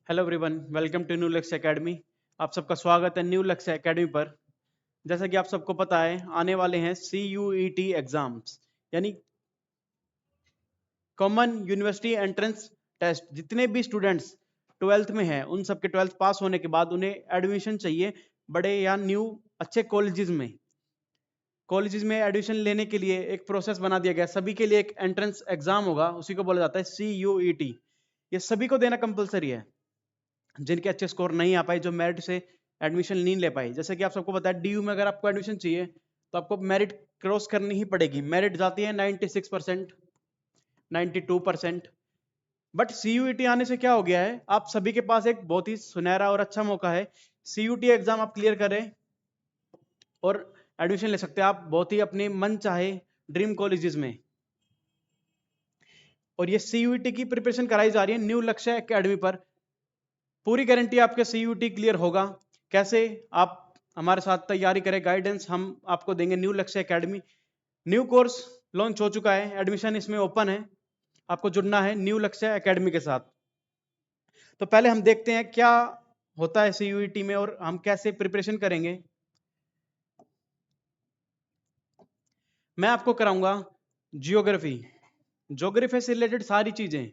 Hello everyone, welcome to new Lakshya Academy. आप सबका स्वागत है न्यू लक्ष्य एकेडमी पर। जैसा कि आप सबको पता है, आने वाले हैं CUET एग्जाम्स, यानी कॉमन यूनिवर्सिटी एंट्रेंस टेस्ट। जितने भी स्टूडेंट्स ट्वेल्थ में हैं, उन सबके ट्वेल्थ पास होने के बाद उन्हें एडमिशन चाहिए बड़े या न्यू अच्छे कॉलेजेस में। कॉलेजेस में एडमिशन लेने के लिए एक प्रोसेस बना दिया गया। सभी के लिए एक एंट्रेंस एग्जाम होगा, उसी को बोला जाता है CUET। ये सभी को देना कंपलसरी है, जिनके अच्छे स्कोर नहीं आ पाए, जो मेरिट से एडमिशन नहीं ले पाए। जैसे कि आप सबको पता है, DU में अगर आपको एडमिशन चाहिए तो आपको मेरिट क्रॉस करनी ही पड़ेगी। मेरिट जाती है 96%, 92%। बट CUET आने से क्या हो गया है, आप सभी के पास एक बहुत ही सुनहरा और अच्छा मौका है। CUET एग्जाम आप क्लियर करें और एडमिशन ले सकते हैं आप बहुत ही अपने मन चाहे ड्रीम कॉलेजेस में। और ये CUET की प्रिपरेशन कराई जा रही है न्यू लक्ष्य एकेडमी पर। पूरी गारंटी आपके CUET क्लियर होगा। कैसे आप हमारे साथ तैयारी करें, गाइडेंस हम आपको देंगे new Lakshya academy. New course launch हो चुका है, एडमिशन इसमें ओपन है। आपको जुड़ना है न्यू लक्ष्य एकेडमी के साथ। तो पहले हम देखते हैं क्या होता है CUET में और हम कैसे प्रिपरेशन करेंगे। मैं आपको कराऊंगा जियोग्राफी, ज्योग्राफी से रिलेटेड सारी चीजें।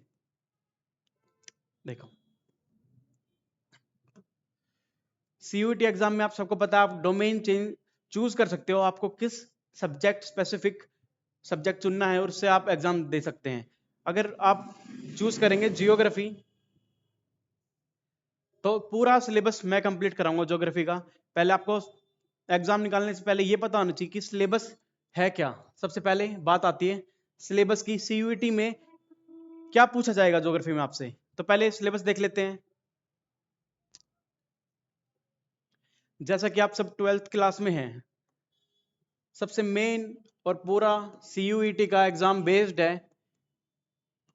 देखो, CUET एग्जाम में आप सबको पता है, आप डोमेन चूज कर सकते हो। आपको किस सब्जेक्ट स्पेसिफिक सब्जेक्ट चुनना है और उससे आप एग्जाम दे सकते हैं। अगर आप चूज करेंगे जियोग्राफी तो पूरा सिलेबस मैं कंप्लीट कराऊंगा ज्योग्राफी का। पहले आपको एग्जाम निकालने से पहले ये पता होना चाहिए कि सिलेबस है क्या। सबसे पहले बात आती है सिलेबस की। CUET में क्या पूछा जाएगा ज्योग्राफी में आपसे, तो पहले सिलेबस देख लेते हैं। जैसा कि आप सब ट्वेल्थ क्लास में हैं, सबसे मेन और पूरा CUET का एग्जाम बेस्ड है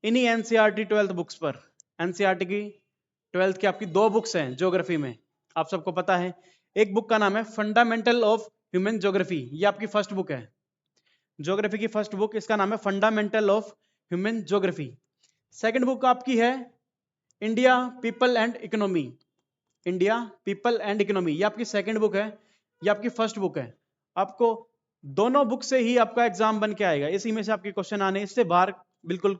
इन्हीं NCERT ट्वेल्थ बुक्स पर। NCERT की ट्वेल्थ की आपकी दो बुक्स हैं ज्योग्राफी में, आप सबको पता है। एक बुक का नाम है फंडामेंटल ऑफ ह्यूमन ज्योग्राफी, ये आपकी फर्स्ट बुक है ज्योग्राफी की। फर्स्ट बुक इसका नाम है fundamental of human geography. Second book आपकी है India people and economy. India people and economy, ये आपकी सेकंड बुक है, ये आपकी फर्स्ट बुक है। आपको दोनों बुक से ही आपका एग्जाम बन के आएगा, इसी में से आपके क्वेश्चन आने, इससे बाहर बिल्कुल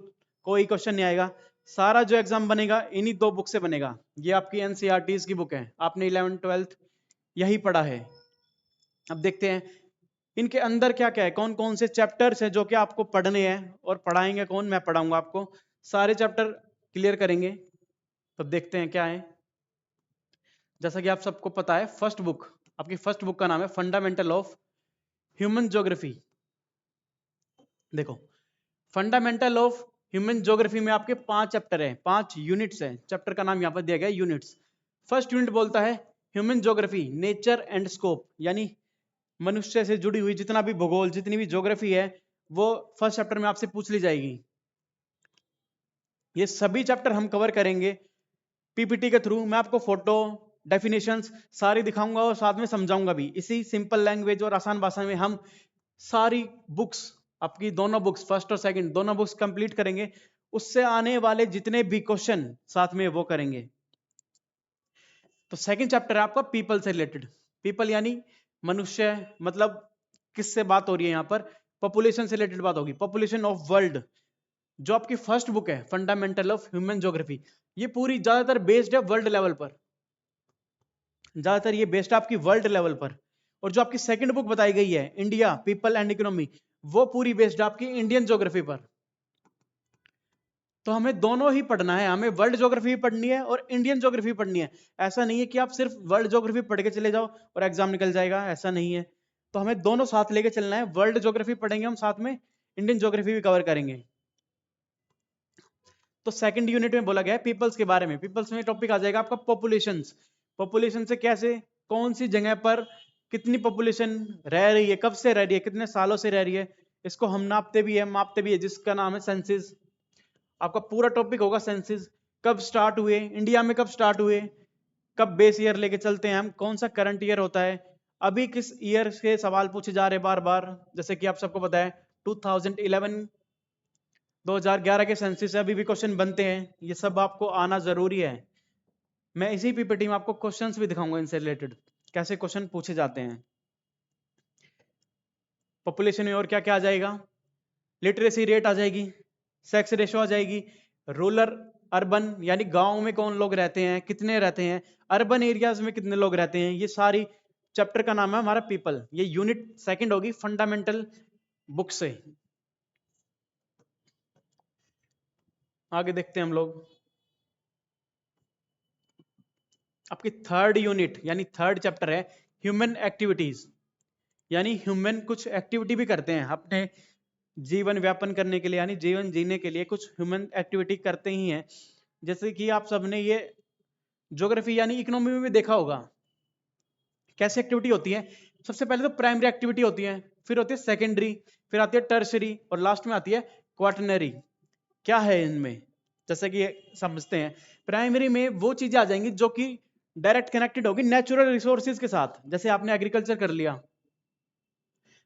कोई क्वेश्चन नहीं आएगा। सारा जो एग्जाम बनेगा इन्हीं दो बुक से बनेगा। ये आपकी NCERTs की बुक है, आपने 11th 12th यही पढ़ा है। अब देखते हैं इनके अंदर क्या क्या है, कौन कौन से चैप्टर्स हैं जो कि आपको पढ़ने हैं। और पढ़ाएंगे कौन, मैं पढ़ाऊंगा आपको। सारे चैप्टर क्लियर करेंगे। तो देखते हैं क्या है। जैसा कि आप सबको पता है, फर्स्ट बुक, आपकी फर्स्ट बुक का नाम है फंडामेंटल ऑफ ह्यूमन ज्योग्राफी। देखो, फंडामेंटल ऑफ ह्यूमन ज्योग्राफी में आपके 5 चैप्टर हैं, 5 यूनिट्स हैं। चैप्टर का नाम यहाँ पर दिया गया है यूनिट्स। फर्स्ट यूनिट बोलता है human geography, nature and scope, यानी मनुष्य से जुड़ी हुई जितना भी भूगोल, जितनी भी ज्योग्राफी है, वो फर्स्ट चैप्टर में आपसे पूछ ली जाएगी। ये सभी चैप्टर हम कवर करेंगे PPT के थ्रू। मैं आपको फोटो, डेफिनेशंस सारी दिखाऊंगा और साथ में समझाऊंगा भी, इसी सिंपल लैंग्वेज और आसान भाषा में। हम सारी बुक्स, आपकी दोनों बुक्स फर्स्ट और सेकंड दोनों बुक्स कंप्लीट करेंगे। उससे आने वाले जितने भी क्वेश्चन साथ में वो करेंगे। तो सेकंड चैप्टर है आपका पीपल से रिलेटेड। पीपल यानी मनुष्य, मतलब किससे बात हो रही है यहाँ पर, पॉपुलेशन से रिलेटेड बात होगी, पॉपुलेशन ऑफ वर्ल्ड। जो आपकी फर्स्ट बुक है फंडामेंटल ऑफ ह्यूमन ज्योग्राफी, ये पूरी ज्यादातर बेस्ड है वर्ल्ड लेवल पर। ज्यादातर ये बेस्ड है आपकी वर्ल्ड लेवल पर। और जो आपकी सेकंड बुक बताई गई है इंडिया पीपल एंड इकोनॉमी, वो पूरी बेस्ड है आपकी इंडियन ज्योग्राफी पर। तो हमें दोनों ही पढ़ना है, हमें वर्ल्ड ज्योग्राफी भी पढ़नी है और इंडियन ज्योग्राफी पढ़नी है। ऐसा नहीं है कि आप सिर्फ वर्ल्ड ज्योग्राफी पढ़ के चले जाओ और एग्जाम निकल जाएगा, ऐसा नहीं है। तो हमें दोनों साथ लेके चलना है, वर्ल्ड ज्योग्राफी पढ़ेंगे हम साथ में, इंडियन ज्योग्राफी भी कवर करेंगे। तो सेकंड यूनिट में बोला गया है पीपल्स के बारे में। पीपल्स में टॉपिक आ जाएगा आपका पॉपुलेशंस। पॉपुलेशन से कैसे, कौन सी जगह पर कितनी पॉपुलेशन रह रही है, कब से रह रही है, कितने सालों से रह रही है, इसको हम नापते भी है, मापते भी है, जिसका नाम है सेंसिस। आपका पूरा टॉपिक होगा सेंसिस। कब स्टार्ट हुए, इंडिया में कब स्टार्ट हुए, कब बेस ईयर लेके चलते हैं हम, कौन सा करंट ईयर होता है, अभी किस ईयर के सवाल पूछे जा रहे हैं बार बार। जैसे कि आप सबको पता है 2011 2011 के सेंसिस से अभी भी क्वेश्चन बनते हैं, ये सब आपको आना जरूरी है। मैं इसी पीपीटी में आपको क्वेश्चंस भी दिखाऊंगा इनसे रिलेटेड, कैसे क्वेश्चन पूछे जाते हैं। पॉपुलेशन में और क्या क्या आ जाएगा, लिटरेसी रेट आ जाएगी, सेक्स रेशो आ जाएगी, रूरल अर्बन यानी गांव में कौन लोग रहते हैं, कितने रहते हैं, अर्बन एरियाज में कितने लोग रहते हैं, ये सारी चैप्टर का नाम है हमारा पीपल। ये यूनिट सेकंड होगी फंडामेंटल बुक से। आगे देखते हैं हम लोग। आपकी थर्ड यूनिट यानी थर्ड चैप्टर है ह्यूमन एक्टिविटीज, यानी ह्यूमन कुछ एक्टिविटी भी करते हैं अपने जीवन व्यापन करने के लिए, यानी जीवन जीने के लिए कुछ ह्यूमन एक्टिविटी करते ही हैं। जैसे कि आप सबने ये ज्योग्राफी यानी इकोनॉमी में भी देखा होगा, कैसे एक्टिविटी होती है। सबसे पहले तो प्राइमरी एक्टिविटी होती है, फिर होती है सेकेंडरी, फिर आती है टर्शरी और लास्ट में आती है क्वार्टनरी। क्या है इनमें, जैसे कि समझते हैं। प्राइमरी में वो चीजें आ जाएंगी जो कि डायरेक्ट कनेक्टेड होगी नेचुरल रिसोर्सेज के साथ। जैसे आपने एग्रीकल्चर कर लिया,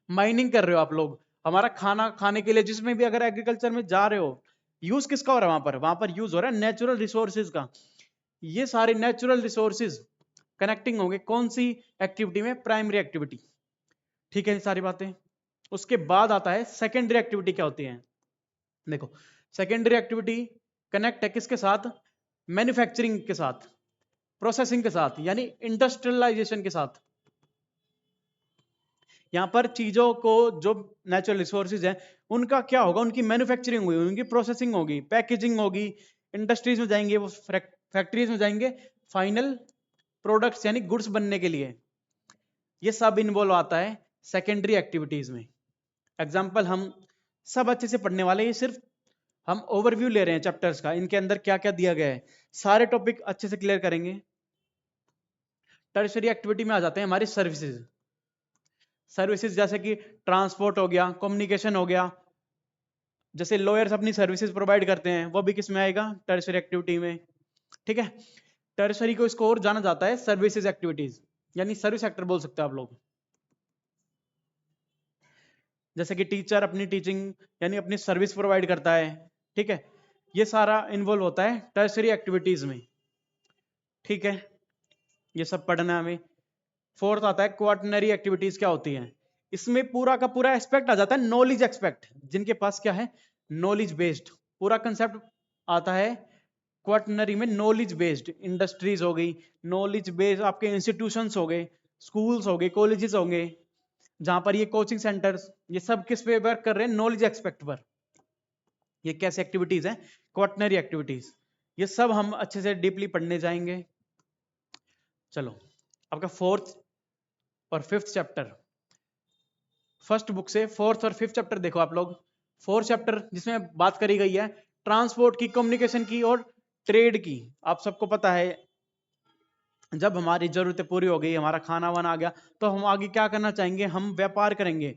माइनिंग कर रहे हो आप लोग, हमारा खाना खाने के लिए जिसमें भी अगर एग्रीकल्चर में जा रहे हो, यूज किसका हो रहा है वहां पर, वहां पर यूज हो रहा है नेचुरल रिसोर्सेज का। ये सारे नेचुरल रिसोर्सेज कनेक्टिंग होंगे कौन सी एक्टिविटी में, प्राइमरी एक्टिविटी। ठीक है सारी बातें। उसके बाद आता है सेकेंडरी एक्टिविटी। क्या होती है देखो, सेकेंडरी एक्टिविटी कनेक्ट है किसके साथ, मैन्युफैक्चरिंग के साथ, प्रोसेसिंग के साथ, यानी इंडस्ट्रियलाइजेशन के साथ। यहां पर चीजों को जो नेचुरल रिसोर्सेज हैं उनका क्या होगा, उनकी मैन्युफैक्चरिंग होगी, उनकी प्रोसेसिंग होगी, पैकेजिंग होगी, इंडस्ट्रीज में जाएंगे, वो फैक्ट्रीज में जाएंगे फाइनल प्रोडक्ट्स यानी गुड्स बनने के लिए। ये सब इन्वॉल्व आता है सेकेंडरी एक्टिविटीज में। एग्जाम्पल हम सब अच्छे से पढ़ने वाले, ये सिर्फ हम ओवरव्यू ले रहे हैं चैप्टर्स का, इनके अंदर क्या क्या दिया गया है, सारे टॉपिक अच्छे से क्लियर करेंगे। टर्शरी एक्टिविटी में आ जाते हैं हमारी सर्विसेज। सर्विसेज जैसे कि ट्रांसपोर्ट हो गया, कम्युनिकेशन हो गया, जैसे लॉयर्स अपनी सर्विसेज प्रोवाइड करते हैं, वो भी किस में आएगा, टर्शरी एक्टिविटी में। ठीक है, टर्शरी को इसको और जाना जाता है सर्विसेज एक्टिविटीज, यानी सर्विस सेक्टर बोल सकते हैं आप लोग। जैसे कि टीचर अपनी टीचिंग यानी अपनी सर्विस प्रोवाइड करता है। ठीक है, ये सारा इन्वॉल्व होता है टर्शरी एक्टिविटीज में। ठीक है, ये सब पढ़ना है हमें। फोर्थ आता है क्वार्टनरी एक्टिविटीज। क्या होती है, इसमें पूरा का पूरा एस्पेक्ट आ जाता है नॉलेज एक्सपेक्ट, जिनके पास क्या है, नॉलेज बेस्ड पूरा कंसेप्ट आता है। क्वार्टनरी में नॉलेज बेस्ड इंडस्ट्रीज हो गई, नॉलेज बेस्ड आपके इंस्टीट्यूशंस हो गए, स्कूल्स हो गए, कॉलेजेस होंगे, जहां पर ये कोचिंग सेंटर्स, ये सब किस पे वर्क कर रहे हैं, नॉलेज एक्सपेक्ट पर। ये कैसे एक्टिविटीज हैं, क्वार्टनरी एक्टिविटीज। ये सब हम अच्छे से डीपली पढ़ने जाएंगे। चलो, आपका फोर्थ और फिफ्थ चैप्टर, फर्स्ट बुक से फोर्थ और फिफ्थ चैप्टर देखो आप लोग। फोर्थ चैप्टर जिसमें बात करी गई है ट्रांसपोर्ट की, कम्युनिकेशन की और ट्रेड की। आप सबको पता है जब हमारी जरूरतें पूरी हो गई, हमारा खाना वाना आ गया, तो हम आगे क्या करना चाहेंगे, हम व्यापार करेंगे,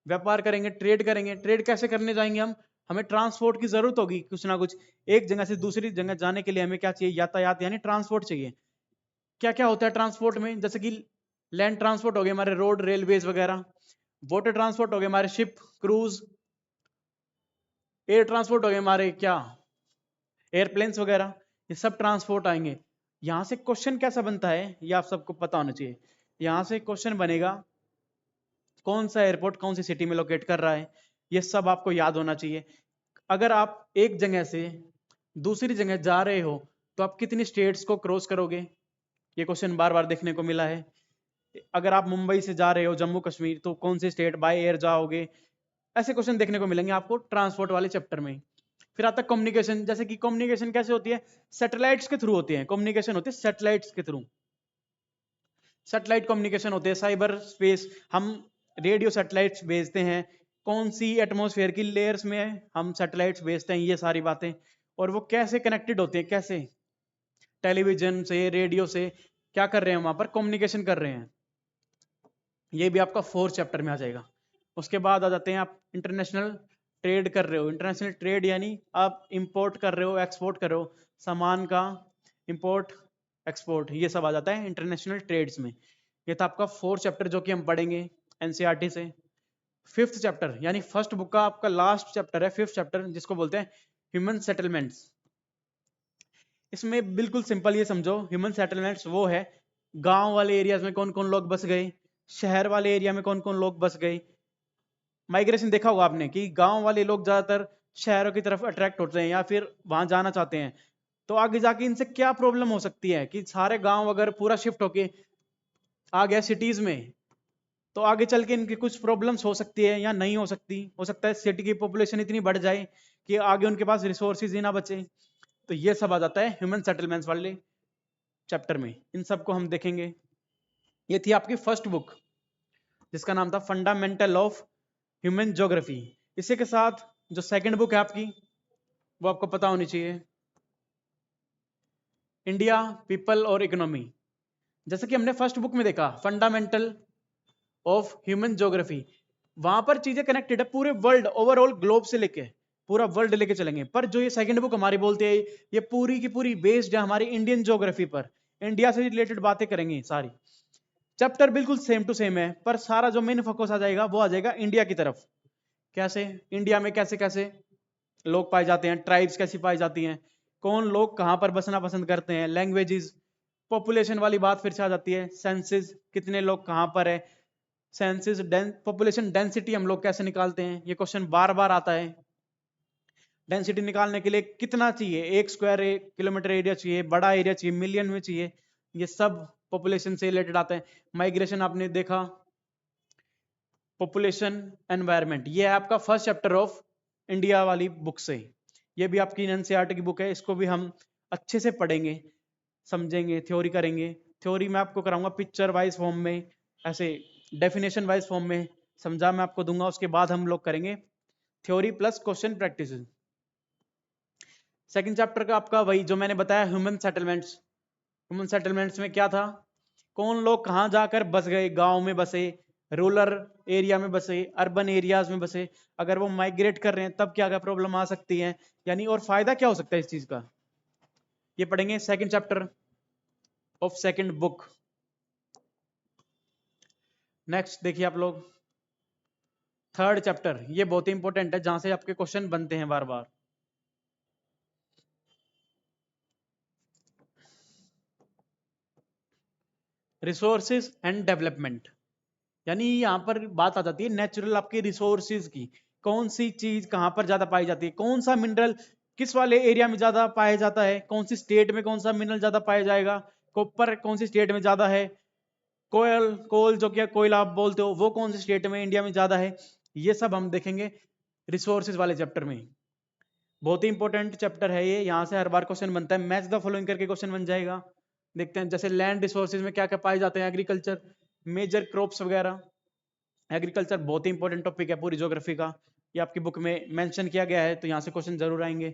व्यापार करेंगे, ट्रेड करेंगे। ट्रेड कैसे करने जाएंगे हम, हमें ट्रांसपोर्ट की जरूरत होगी कुछ ना कुछ, एक जगह से दूसरी जगह जाने के लिए हमें क्या चाहिए, यातायात यानी ट्रांसपोर्ट चाहिए। क्या क्या होता है ट्रांसपोर्ट में, जैसे कि लैंड ट्रांसपोर्ट हो गए हमारे, रोड रेलवेज वगैरह, वाटर ट्रांसपोर्ट हो गए हमारे, शिप क्रूज, एयर ट्रांसपोर्ट हो गए हमारे क्या, एयरप्लेन्स वगैरह, ये सब ट्रांसपोर्ट आएंगे। यहां से क्वेश्चन कैसा बनता है ये आप सबको पता होना चाहिए। यहां से क्वेश्चन बनेगा कौन सा एयरपोर्ट कौन सी सिटी में लोकेट कर रहा है, ये सब आपको याद होना चाहिए। अगर आप एक जगह से दूसरी जगह जा रहे हो तो आप कितनी स्टेट्स को क्रॉस करोगे, ये क्वेश्चन बार बार देखने को मिला है। अगर आप मुंबई से जा रहे हो जम्मू कश्मीर तो कौन सी स्टेट बाय एयर जाओगे, ऐसे क्वेश्चन देखने को मिलेंगे आपको ट्रांसपोर्ट वाले चैप्टर में। फिर आता है कम्युनिकेशन, जैसे कि कम्युनिकेशन कैसे होती है, सैटेलाइट्स के थ्रू होती है कम्युनिकेशन, होती है सैटेलाइट्स के थ्रू, सैटेलाइट कम्युनिकेशन होते हैं। साइबर स्पेस, हम रेडियो सैटेलाइट्स भेजते हैं, कौन सी एटमॉस्फेयर की लेयर्स में हम सैटेलाइट्स भेजते हैं, ये सारी बातें। और वो कैसे कनेक्टेड होते हैं, कैसे टेलीविजन से, रेडियो से, क्या कर रहे हैं वहां पर कम्युनिकेशन कर रहे हैं। ये भी आपका फोर्थ चैप्टर में आ जाएगा। उसके बाद आ जाते हैं आप इंटरनेशनल ट्रेड कर रहे हो। इंटरनेशनल ट्रेड यानी आप इंपोर्ट कर रहे हो, एक्सपोर्ट कर रहे हो, सामान का इंपोर्ट एक्सपोर्ट, ये सब आ जाता है इंटरनेशनल ट्रेड्स में। ये था आपका फोर्थ चैप्टर जो कि हम पढ़ेंगे एनसीईआरटी से। फिफ्थ चैप्टर यानी फर्स्ट बुक का आपका लास्ट चैप्टर है फिफ्थ चैप्टर, जिसको बोलते हैं ह्यूमन सेटलमेंट्स। इसमें बिल्कुल सिंपल ये समझो, ह्यूमन सेटलमेंट्स वो है गांव वाले एरियाज में कौन कौन लोग बस गए, शहर वाले एरिया में कौन कौन लोग बस गए। माइग्रेशन देखा होगा आपने कि गांव वाले लोग ज्यादातर शहरों की तरफ अट्रैक्ट होते हैं या फिर वहां जाना चाहते हैं। तो आगे जाके इनसे क्या प्रॉब्लम हो सकती है कि सारे गांव अगर पूरा शिफ्ट होके आ गया सिटीज में, तो आगे चल के इनकी कुछ प्रॉब्लम्स हो सकती है या नहीं हो सकती। हो सकता है सिटी की पॉपुलेशन इतनी बढ़ जाए कि आगे उनके पास रिसोर्सेज ही ना बचे। तो ये सब आ जाता है ह्यूमन सेटलमेंट्स वाले चैप्टर में, इन सबको हम देखेंगे। ये थी आपकी फर्स्ट बुक जिसका नाम था फंडामेंटल ऑफ ह्यूमन ज्योग्राफी। इसी के साथ जो सेकंड बुक है आपकी वो आपको पता होनी चाहिए, इंडिया पीपल और इकोनॉमी। जैसे कि हमने फर्स्ट बुक में देखा फंडामेंटल ऑफ ह्यूमन ज्योग्राफी, वहां पर चीजें कनेक्टेड है पूरे वर्ल्ड ओवरऑल ग्लोब से लेके पूरा वर्ल्ड लेके चलेंगे। पर जो ये सेकंड बुक हमारी बोलती है ये पूरी की पूरी बेस्ड है हमारी इंडियन ज्योग्राफी पर, इंडिया से रिलेटेड बातें करेंगे सारी। चैप्टर बिल्कुल सेम टू सेम है पर सारा जो मेन फोकस आ जाएगा वो आ जाएगा इंडिया की तरफ। कैसे इंडिया में कैसे कैसे लोग पाए जाते हैं, ट्राइब्स कैसी पाई जाती हैं, कौन लोग कहाँ पर बसना पसंद करते हैं, लैंग्वेजेस, पॉपुलेशन वाली बात फिर से आ जाती है, सेंसेस कितने लोग कहाँ पर है, सेंसेस पॉपुलेशन डेंसिटी हम लोग कैसे निकालते हैं, ये क्वेश्चन बार बार आता है। डेंसिटी निकालने के लिए कितना चाहिए, 1 स्क्वायर किलोमीटर एरिया चाहिए, बड़ा एरिया चाहिए, मिलियन में चाहिए, ये सब पॉपुलेशन से रिलेटेड आता है। माइग्रेशन आपने देखा, पॉपुलेशन एनवायरनमेंट, ये है आपका फर्स्ट चैप्टर ऑफ इंडिया वाली बुक से। ये भी आपकी एनसीईआरटी की बुक है, इसको भी हम अच्छे से पढ़ेंगे, समझेंगे, थ्योरी करेंगे। थ्योरी में आपको कराऊंगा पिक्चर वाइज फॉर्म में, ऐसे डेफिनेशन वाइज फॉर्म में समझा मैं आपको दूंगा। उसके बाद हम लोग करेंगे theory plus question practice. Second chapter का आपका वही जो मैंने बताया ह्यूमन सेटलमेंट्स। ह्यूमन सेटलमेंट्स में क्या था, कौन लोग कहाँ जाकर बस गए, गांव में बसे, रूरल एरिया में बसे, अर्बन एरियाज में बसे, अगर वो माइग्रेट कर रहे हैं तब क्या क्या प्रॉब्लम आ सकती है, यानी और फायदा क्या हो सकता है इस चीज का, ये पढ़ेंगे second chapter of second book. Next देखिए आप लोग थर्ड चैप्टर, ये बहुत ही इंपॉर्टेंट है जहां से आपके क्वेश्चन बनते हैं बार बार। रिसोर्सेज एंड डेवलपमेंट, यानी यहाँ पर बात आ जाती है नेचुरल आपके रिसोर्सेज की, कौन सी चीज कहाँ पर ज्यादा पाई जाती है, कौन सा मिनरल किस वाले एरिया में ज्यादा पाया जाता है, कौन सी स्टेट में कौन सा मिनरल ज्यादा पाया जाएगा, कॉपर कौन सी स्टेट में ज्यादा है, कोयल कोल जो क्या कोयला आप बोलते हो वो कौन सी स्टेट में इंडिया में ज्यादा है। ये सब हम देखेंगे रिसोर्सेज वाले चैप्टर में। बहुत ही इंपॉर्टेंट चैप्टर है ये, यहाँ से हर बार क्वेश्चन बनता है, मैच द फॉलोइंग करके क्वेश्चन बन जाएगा। देखते हैं जैसे लैंड रिसोर्सेज में क्या क्या पाए जाते हैं, एग्रीकल्चर, मेजर क्रॉप्स वगैरह। एग्रीकल्चर बहुत ही इंपॉर्टेंट टॉपिक है पूरी ज्योग्राफी का, ये आपकी बुक में मेंशन किया गया है तो यहाँ से क्वेश्चन जरूर आएंगे।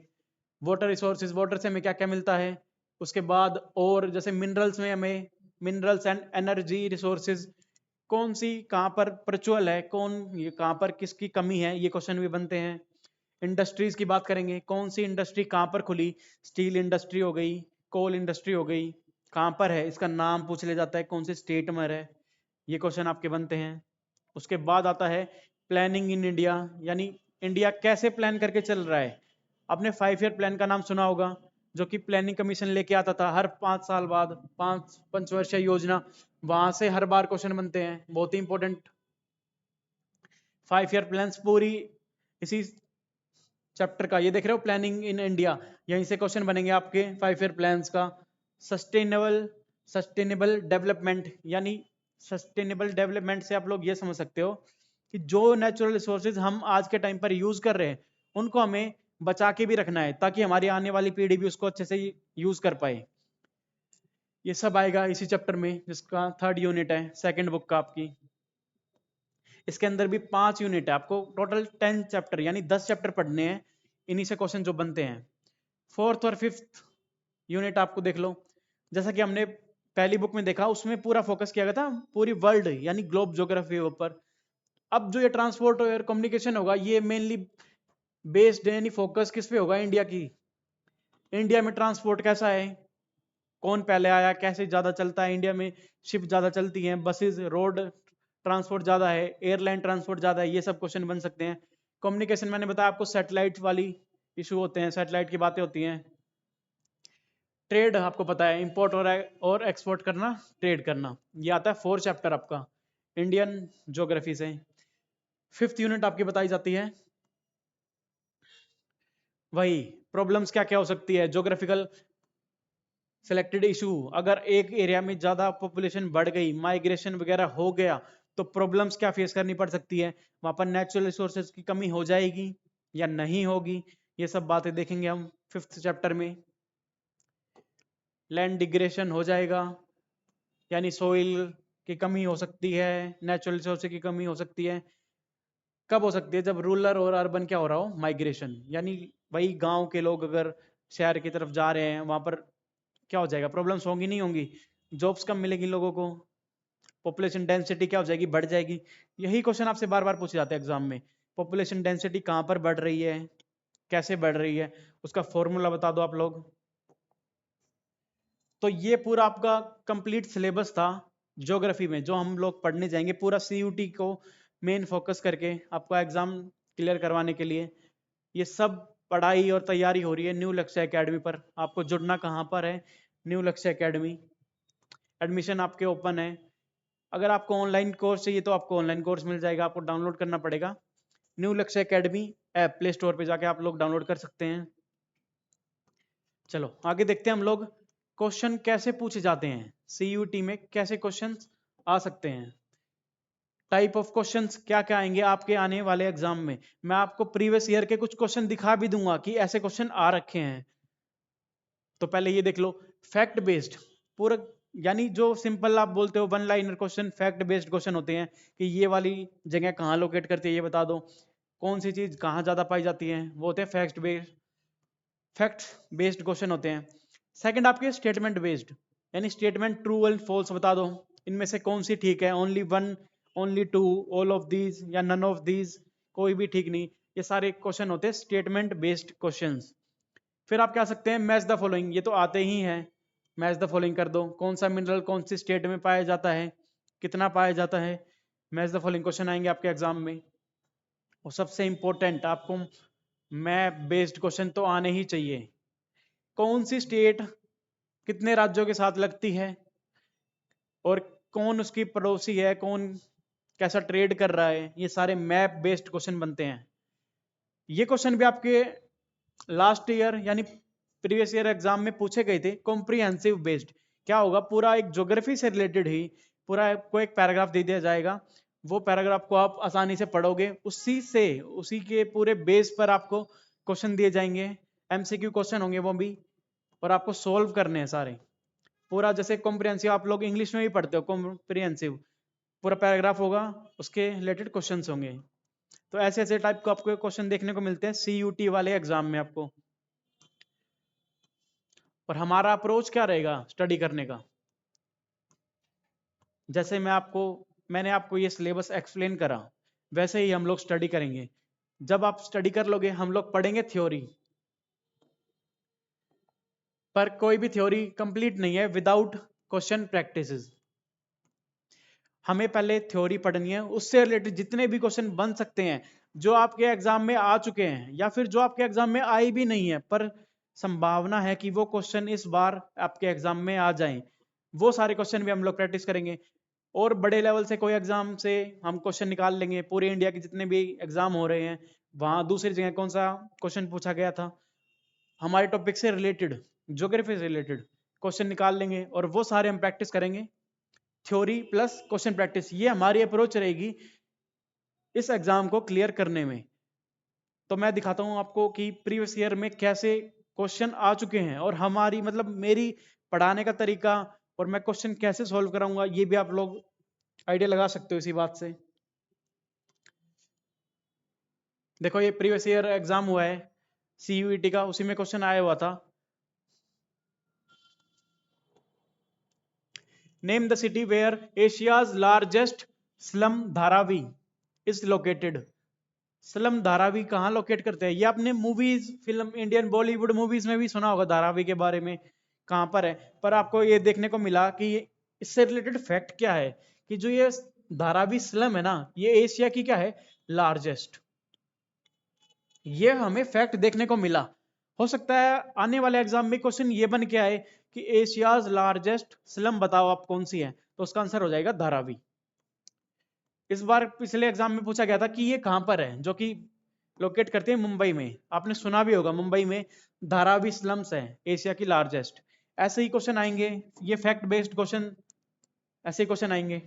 वाटर रिसोर्सेज, वाटर से हमें क्या क्या मिलता है। उसके बाद और जैसे मिनरल्स में हमें मिनरल्स एंड एनर्जी रिसोर्सेज, कौन सी कहाँ पर प्रचुअल है, कौन ये कहाँ पर किसकी कमी है, ये क्वेश्चन भी बनते हैं। इंडस्ट्रीज की बात करेंगे, कौन सी इंडस्ट्री कहाँ पर खुली, स्टील इंडस्ट्री हो गई, कोल इंडस्ट्री हो गई, कहाँ पर है, इसका नाम पूछ लिया जाता है, कौन से स्टेट में है, ये क्वेश्चन आपके बनते हैं। उसके बाद आता है प्लानिंग इन इंडिया, यानी इंडिया कैसे प्लान करके चल रहा है। आपने 5 ईयर प्लान का नाम सुना होगा, जो कि प्लानिंग कमीशन लेके आता था हर 5 साल बाद, 5 पंचवर्षीय योजना, वहां से हर बार क्वेश्चन बनते हैं, बहुत ही इंपॉर्टेंट। 5 ईयर प्लान पूरी इसी चैप्टर का, ये देख रहे हो प्लानिंग इन इंडिया, यहीं से क्वेश्चन बनेंगे आपके 5 ईयर प्लान्स का। सस्टेनेबल डेवलपमेंट, यानी सस्टेनेबल डेवलपमेंट से आप लोग ये समझ सकते हो कि जो नेचुरल रिसोर्सेज हम आज के टाइम पर यूज कर रहे हैं उनको हमें बचा के भी रखना है ताकि हमारी आने वाली पीढ़ी भी उसको अच्छे से यूज कर पाए। ये सब आएगा इसी चैप्टर में जिसका थर्ड यूनिट है सेकंड बुक का आपकी। इसके अंदर भी 5 यूनिट है, आपको टोटल 10 चैप्टर यानी 10 चैप्टर पढ़ने हैं, इन्हीं से क्वेश्चन जो बनते हैं। फोर्थ और फिफ्थ यूनिट आपको देख लो, जैसा कि हमने पहली बुक में देखा उसमें पूरा फोकस किया गया था पूरी वर्ल्ड यानी ग्लोब ज्योग्राफी के ऊपर। अब जो ये ट्रांसपोर्ट और कम्युनिकेशन होगा ये मेनली बेस्ड यानी फोकस किस पे होगा, इंडिया की। इंडिया में ट्रांसपोर्ट कैसा है, कौन पहले आया, कैसे ज्यादा चलता है इंडिया में, शिप ज्यादा चलती हैं, बसेस, रोड ट्रांसपोर्ट ज्यादा है, एयरलाइन ट्रांसपोर्ट ज्यादा है, ये सब क्वेश्चन बन सकते हैं। कम्युनिकेशन मैंने बताया आपको सैटेलाइट वाली इशू होते हैं, सैटेलाइट की बातें होती हैं। ट्रेड आपको पता है, इंपोर्ट और एक्सपोर्ट करना, ट्रेड करना, ये आता है 4 चैप्टर आपका इंडियन ज्योग्राफी से। 5th यूनिट आपकी बताई जाती है वही प्रॉब्लम्स क्या क्या हो सकती है, ज्योग्राफिकल सिलेक्टेड इशू, अगर एक एरिया में ज्यादा पॉपुलेशन बढ़ गई, माइग्रेशन वगैरह हो गया, तो प्रॉब्लम्स क्या फेस करनी पड़ सकती है, वहां पर नेचुरल रिसोर्सेज की कमी हो जाएगी या नहीं होगी, ये सब बातें देखेंगे हम 5th चैप्टर में। लैंड डिग्रेशन हो जाएगा, यानी सोइल की कमी हो सकती है, नेचुरल रिसोर्स की कमी हो सकती है। कब हो सकती है, जब रूरल और अर्बन क्या हो रहा हो, माइग्रेशन, यानी वही गांव के लोग अगर शहर की तरफ जा रहे हैं, वहां पर क्या हो जाएगा, प्रॉब्लम्स होंगी नहीं होंगी, जॉब्स कम मिलेगी लोगों को, पॉपुलेशन डेंसिटी क्या हो जाएगी, बढ़ जाएगी। यही क्वेश्चन आपसे बार बार पूछे जाते हैं एग्जाम में, पॉपुलेशन डेंसिटी कहाँ पर बढ़ रही है, कैसे बढ़ रही है, उसका फॉर्मूला बता दो आप लोग। तो ये पूरा आपका कंप्लीट सिलेबस था ज्योग्राफी में, जो हम लोग पढ़ने जाएंगे पूरा सीयूटी को मेन फोकस करके आपका एग्जाम क्लियर करवाने के लिए। ये सब पढ़ाई और तैयारी हो रही है न्यू लक्ष्य एकेडमी पर। आपको जुड़ना कहाँ पर है, न्यू लक्ष्य एकेडमी, एडमिशन आपके ओपन है। अगर आपको ऑनलाइन कोर्स चाहिए तो आपको ऑनलाइन कोर्स मिल जाएगा, आपको डाउनलोड करना पड़ेगा new Lakshya academy app, play store पे जाके आप लोग डाउनलोड कर सकते हैं। चलो आगे देखते हैं हम लोग क्वेश्चन कैसे पूछे जाते हैं, सीयूटी में कैसे क्वेश्चंस आ सकते हैं, टाइप ऑफ क्वेश्चंस क्या क्या आएंगे आपके आने वाले एग्जाम में। मैं आपको प्रीवियस ईयर के कुछ क्वेश्चन दिखा भी दूंगा कि ऐसे क्वेश्चन आ रखे हैं। तो पहले ये देख लो, फैक्ट बेस्ड पूरा, यानी जो सिंपल आप बोलते हो one liner question, fact based question होते हैं कि ये वाली जगह कहाँ लोकेट करती है ये बता दो, कौन सी चीज कहाँ ज्यादा पाई जाती है, वो होते हैं फैक्ट बेस्ड क्वेश्चन होते हैं। सेकंड आपके स्टेटमेंट बेस्ड, यानी स्टेटमेंट ट्रू एंड फॉल्स बता दो, इनमें से कौन सी ठीक है, only one, only two, all of these या नन ऑफ दीज, कोई भी ठीक नहीं, ये सारे क्वेश्चन होते हैं स्टेटमेंट बेस्ड क्वेश्चंस। फिर आप क्या सकते हैं, मैच द फॉलोइंग, ये तो आते ही हैं, मैच द फॉलोइंग कर दो, कौन सा मिनरल कौन सी स्टेट में पाया जाता है, कितना पाया जाता है, मैच द फॉलोइंग क्वेश्चन आएंगे आपके एग्जाम में। और सबसे इंपॉर्टेंट आपको मैप बेस्ड क्वेश्चन तो आने ही चाहिए, कौन सी स्टेट कितने राज्यों के साथ लगती है और कौन उसकी पड़ोसी है, कौन कैसा ट्रेड कर रहा है, ये सारे मैप बेस्ड क्वेश्चन बनते हैं। ये क्वेश्चन भी आपके लास्ट ईयर यानी प्रीवियस ईयर एग्जाम में पूछे गए थे, कॉम्प्रिहेंसिव बेस्ड। क्या होगा, पूरा एक ज्योग्राफी से रिलेटेड ही पूरा आपको एक पैराग्राफ दे दिया जाएगा, वो पैराग्राफ को आप आसानी से पढ़ोगे, उसी के पूरे बेस पर आपको क्वेश्चन दिए जाएंगे, एमसीक्यू क्वेश्चन होंगे वो भी, और आपको सोल्व करने हैं सारे। पूरा जैसे कॉम्प्रिहेंसिव आप लोग इंग्लिश में भी पढ़ते हो, कॉम्प्रिहेंसिव पूरा पैराग्राफ होगा, उसके रिलेटेड क्वेश्चंस होंगे। तो ऐसे ऐसे टाइप को आपको क्वेश्चन देखने को मिलते हैं सीयूटी वाले एग्जाम में आपको। और हमारा अप्रोच क्या रहेगा स्टडी करने का, जैसे मैंने आपको ये सिलेबस एक्सप्लेन करा, वैसे ही हम लोग स्टडी करेंगे। जब आप स्टडी कर लोगे, हम लोग पढ़ेंगे थ्योरी, पर कोई भी थ्योरी कंप्लीट नहीं है विदाउट क्वेश्चन प्रैक्टिसेस। हमें पहले थ्योरी पढ़नी है, उससे रिलेटेड जितने भी क्वेश्चन बन सकते हैं, जो आपके एग्जाम में आ चुके हैं या फिर जो आपके एग्जाम में आए भी नहीं है पर संभावना है कि वो क्वेश्चन इस बार आपके एग्जाम में आ जाएं, वो सारे क्वेश्चन भी हम लोग प्रैक्टिस करेंगे। और बड़े लेवल से कोई एग्जाम से हम क्वेश्चन निकाल लेंगे, पूरे इंडिया के जितने भी एग्जाम हो रहे हैं वहां दूसरी जगह कौन सा क्वेश्चन पूछा गया था, हमारे टॉपिक से रिलेटेड, ज्योग्राफी से रिलेटेड क्वेश्चन निकाल लेंगे और वो सारे हम प्रैक्टिस करेंगे। थ्योरी प्लस क्वेश्चन प्रैक्टिस, ये हमारी अप्रोच रहेगी इस एग्जाम को क्लियर करने में। तो मैं दिखाता हूं आपको कि प्रीवियस ईयर में कैसे क्वेश्चन आ चुके हैं, और हमारी मतलब मेरी पढ़ाने का तरीका और मैं क्वेश्चन कैसे सॉल्व कराऊंगा, ये भी आप लोग आइडिया लगा सकते हो इसी बात से। देखो ये प्रीवियस ईयर एग्जाम हुआ है सीयूईटी का, उसी में क्वेश्चन आया हुआ था, name the city where Asia's largest slum Dharavi is located. Slum Dharavi कहाँ लोकेट करते हैं, ये आपने movies, film, Indian Bollywood movies में भी सुना होगा धारावी के बारे में, कहाँ पर है। पर आपको ये देखने को मिला कि इससे रिलेटेड फैक्ट क्या है कि जो ये धारावी स्लम है ना, ये एशिया की क्या है, लार्जेस्ट, ये हमें फैक्ट देखने को मिला। हो सकता है आने वाले एग्जाम में क्वेश्चन ये बन के आए कि एशियाज लार्जेस्ट स्लम बताओ आप कौन सी है, तो उसका आंसर हो जाएगा धारावी। इस बार पिछले एग्जाम में पूछा गया था कि ये कहां पर है, जो कि लोकेट करते हैं मुंबई में। आपने सुना भी होगा मुंबई में धारावी स्लम्स है एशिया की लार्जेस्ट। ऐसे ही क्वेश्चन आएंगे, ये फैक्ट बेस्ड क्वेश्चन, ऐसे ही क्वेश्चन आएंगे।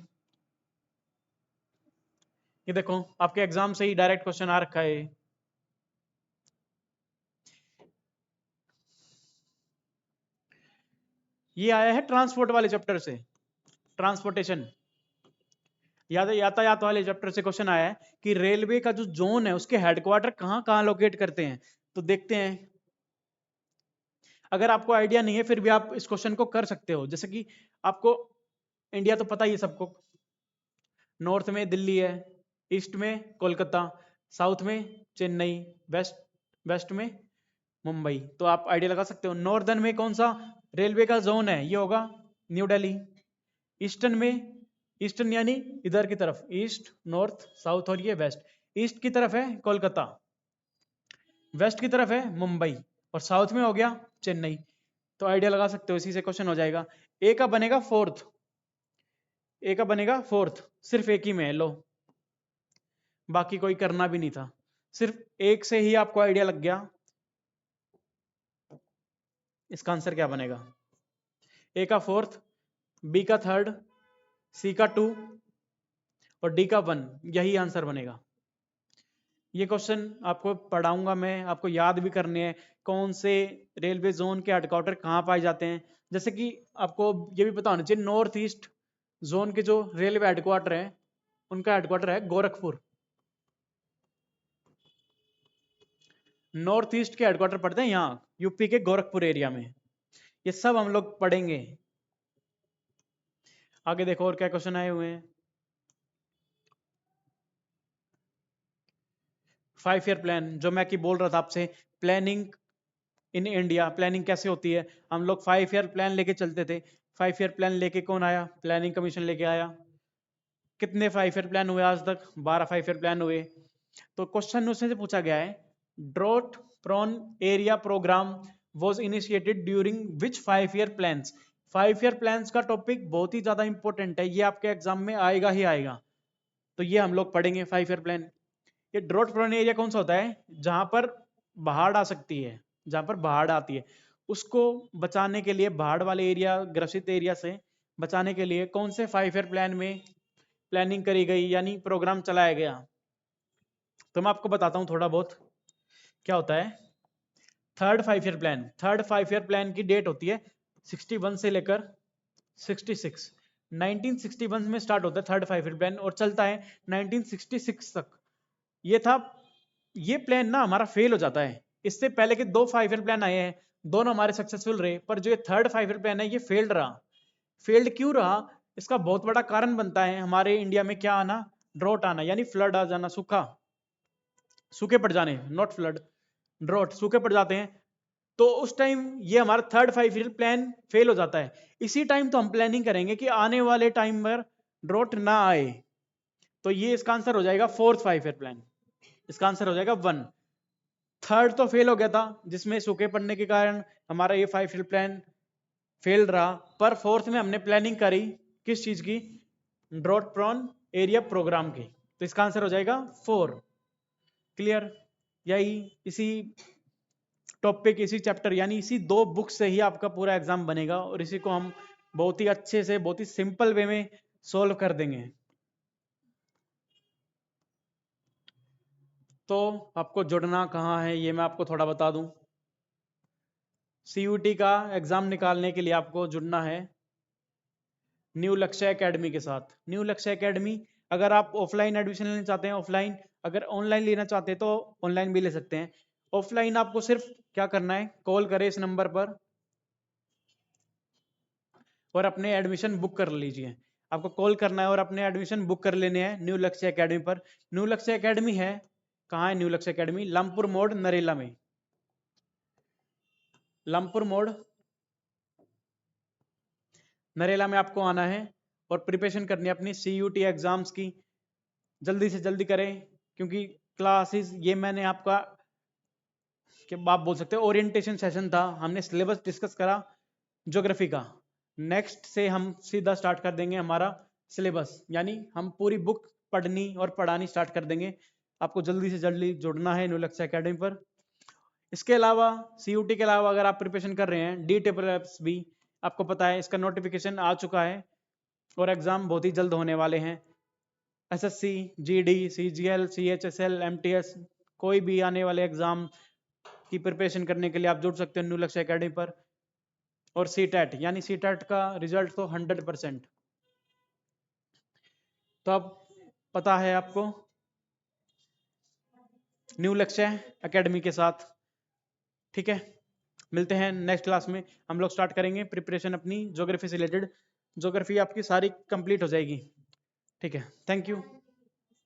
ये देखो आपके एग्जाम से ही डायरेक्ट क्वेश्चन आ रखा है। ये आया है ट्रांसपोर्ट वाले चैप्टर से, ट्रांसपोर्टेशन, याद है, यातायात वाले चैप्टर से क्वेश्चन आया है कि रेलवे का जो जोन है उसके हेडक्वार्टर कहाँ कहाँ लोकेट करते हैं। तो देखते हैं, अगर आपको आइडिया नहीं है फिर भी आप इस क्वेश्चन को कर सकते हो। जैसे कि आपको इंडिया तो पता ही है सबको, नॉर्थ में दिल्ली है, ईस्ट में कोलकाता, साउथ में चेन्नई, वेस्ट वेस्ट में मुंबई। तो आप आइडिया लगा सकते हो नॉर्दर्न में कौन सा रेलवे का जोन है, ये होगा न्यू दिल्ली। ईस्टर्न में, ईस्टर्न यानी इधर की तरफ, ईस्ट नॉर्थ साउथ और ये वेस्ट, ईस्ट की तरफ है कोलकाता, वेस्ट की तरफ है मुंबई और साउथ में हो गया चेन्नई। तो आइडिया लगा सकते हो, इसी से क्वेश्चन हो जाएगा। ए का बनेगा फोर्थ, ए का बनेगा फोर्थ, सिर्फ एक ही में है, लो बाकी कोई करना भी नहीं था, सिर्फ एक से ही आपको आइडिया लग गया इसका आंसर क्या बनेगा। ए का फोर्थ, बी का थर्ड, सी का टू और डी का वन, यही आंसर बनेगा। ये क्वेश्चन आपको पढ़ाऊंगा मैं, आपको याद भी करने हैं कौन से रेलवे जोन के हेडक्वार्टर कहाँ पाए जाते हैं। जैसे कि आपको ये भी पता होना चाहिए नॉर्थ ईस्ट जोन के जो रेलवे हेडक्वार्टर हैं उनका हेडक्वार्टर है गोरखपुर। नॉर्थ ईस्ट के हेडक्वार्टर पड़ते हैं यहाँ यूपी के गोरखपुर एरिया में। ये सब हम लोग पढ़ेंगे। आगे देखो और क्या क्वेश्चन आए हुए हैं। 5 ईयर प्लान, जो मैं कि बोल रहा था आपसे, प्लानिंग इन इंडिया, प्लानिंग कैसे होती है। हम लोग 5 ईयर प्लान लेके चलते थे। 5 ईयर प्लान लेके कौन आया, प्लानिंग कमीशन लेके आया। कितने 5 ईयर प्लान हुए आज तक, 12 5 ईयर प्लान हुए। तो क्वेश्चन उसमें से पूछा गया है, drought prone area program was initiated during which 5 year plans. 5 year plans का टॉपिक बहुत ही ज्यादा इंपॉर्टेंट है, ये आपके एग्जाम में आएगा ही आएगा। तो ये हम लोग पढ़ेंगे 5 ईयर प्लान। ये ड्रॉट प्रोन एरिया कौन सा होता है, जहां पर बाढ़ आ सकती है, जहां पर बाढ़ आती है उसको बचाने के लिए, बाढ़ वाले एरिया, ग्रसित एरिया से बचाने के लिए कौन से 5 ईयर प्लान में प्लानिंग करी गई, यानी प्रोग्राम चलाया गया। तो मैं आपको बताता हूं थोड़ा बहुत क्या होता है। Third 5 year plan, third 5 year plan की डेट होती है 61 से लेकर 66। 1961 में स्टार्ट होता है थर्ड 5 ईयर प्लान और चलता है 1966 तक। ये था, ये प्लान ना हमारा फेल हो जाता है। इससे पहले के 2 5 ईयर प्लान आए हैं, दोनों हमारे सक्सेसफुल रहे, पर जो ये थर्ड 5 ईयर प्लान है ये फेल्ड रहा। फेल्ड क्यों रहा, इसका बहुत बड़ा कारण बनता है हमारे इंडिया में क्या आना, ड्रॉट आना, यानी फ्लड आ जाना, सूखा, सूखे पड़ जाने, नॉट फ्लड, ड्रॉट, सूखे पड़ जाते हैं। तो उस टाइम ये हमारा थर्ड 5 ईयर प्लान फेल हो जाता है। इसी टाइम तो हम प्लानिंग करेंगे कि आने वाले टाइम पर ड्रॉट ना आए। तो ये इसका आंसर हो जाएगा फोर्थ 5 ईयर प्लान, इसका आंसर हो जाएगा 1। थर्ड तो फेल हो गया था जिसमें सूखे पड़ने के कारण हमारा ये 5 ईयर प्लान फेल रहा, पर फोर्थ में हमने प्लानिंग करी किस चीज की, ड्रॉट प्रोन एरिया प्रोग्राम की। तो इसका आंसर हो जाएगा 4। क्लियर, यही इसी टॉपिक, इसी चैप्टर, यानी इसी 2 बुक से ही आपका पूरा एग्जाम बनेगा और इसी को हम बहुत ही अच्छे से, बहुत ही सिंपल वे में सोल्व कर देंगे। तो आपको जुड़ना कहाँ है ये मैं आपको थोड़ा बता दूं। CUT का एग्जाम निकालने के लिए आपको जुड़ना है न्यू लक्ष्य एकेडमी के साथ। न्यू लक्ष्य एकेडमी, अगर आप ऑफलाइन एडमिशन लेना चाहते हैं ऑफलाइन, अगर ऑनलाइन लेना चाहते हैं तो ऑनलाइन भी ले सकते हैं। ऑफलाइन आपको सिर्फ क्या करना है, कॉल करें इस नंबर पर और अपने एडमिशन बुक कर लीजिए। आपको कॉल करना है और अपने एडमिशन बुक कर लेने हैं न्यू लक्ष्य एकेडमी पर। न्यू लक्ष्य एकेडमी है, कहाँ है न्यू लक्ष्य एकेडमी, लमपुर मोड़ नरेला में, लमपुर मोड़ नरेला में आपको आना है और प्रिपरेशन करनी है अपनी CUT एग्जाम्स की। जल्दी से जल्दी करें क्योंकि क्लासेस ये मैंने आपका कि आप बोल सकते हो ओरिएंटेशन सेशन था, हमने सिलेबस डिस्कस करा ज्योग्राफी का। नेक्स्ट से हम सीधा स्टार्ट कर देंगे हमारा सिलेबस, यानी हम पूरी बुक पढ़नी और पढ़ानी स्टार्ट कर देंगे। आपको जल्दी से जल्दी जुड़ना है न्यू लक्ष्य एकेडमी पर। इसके अलावा CUT के अलावा अगर आप प्रिपरेशन कर रहे हैं DSSS भी, आपको पता है इसका नोटिफिकेशन आ चुका है और एग्जाम बहुत ही जल्द होने वाले हैं। SSC, GD, CGL, CHSL, MTS, कोई भी आने वाले एग्जाम की प्रिपरेशन करने के लिए आप जुड़ सकते हो न्यू लक्ष्य एकेडमी पर। और CTET, यानी CTET का रिजल्ट तो 100%। तो अब पता है आपको न्यू लक्ष्य एकेडमी के साथ। ठीक है, मिलते हैं नेक्स्ट क्लास में। हम लोग स्टार्ट करेंगे प्रिपरेशन अपनी ज्योग्राफी से रिलेटेड। ज्योग्राफी आपकी सारी कंप्लीट हो जाएगी। ठीक है, थैंक यू।